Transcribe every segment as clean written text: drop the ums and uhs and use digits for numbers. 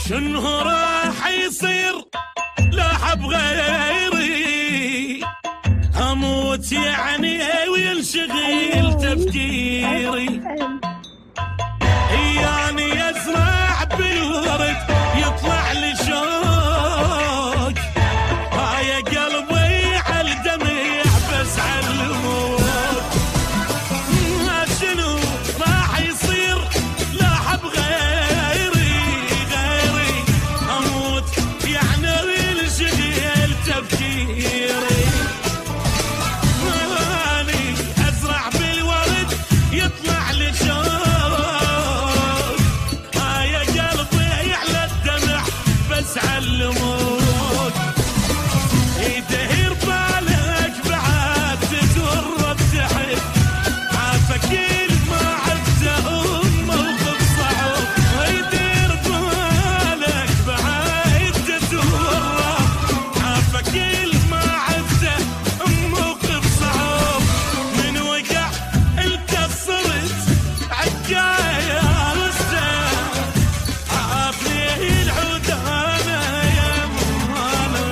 شنو راح يصير لا حب غيري، اموت يعني وينشغل تفكيري. يعني ازرع بالورد يطلع لي شوق، هاي قلبي على الدمع بس على الموت. شنو راح يصير لا حب غيري، اموت يعني وينشغل تفكيري. ازرع بالورد يطلع لي شوق، هاي قلبي على الدمع بس علموك. يدهر بالك بعد تتورط تحب، عافك ما عفته موقف صعب. يدير بالك بعد تتورط، عافك ما عفته موقف صعب. من وقع انكسرت عجاية رسام، عافني العودانة يا مانا.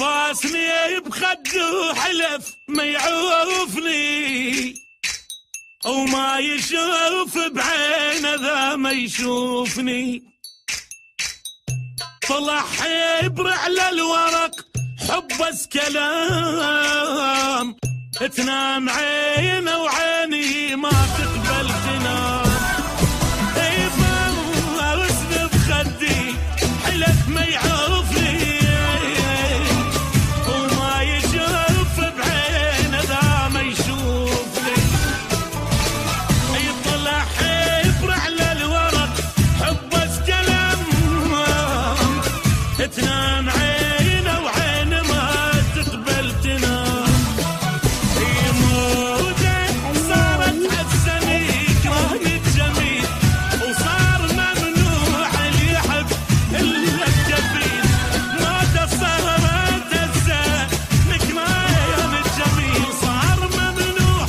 باسني بخده حلف ما يعوفني، وما يشوف بعينه ذا ما يشوفني. طلع حبر على الورق حب بس كلام، تنام عينه وعيني ما تقبل تنام. واسني بخدي حلف ما يعوفني، وما يشوف بعينه ذا ما يشوفني. يطلع حبر على الورق حب بس كلام، تنام عينه وعين ما تقبل تنام. يموته صارت عالسني كرهن الجميل، وصار ممنوع اللي يحب الا الجبين. موته صارت الزانك رايم الجميل، صار ممنوع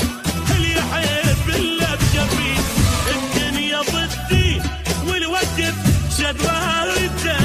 اللي يحب الا الجبين. الدنيا ضدي والوقت شد رايته،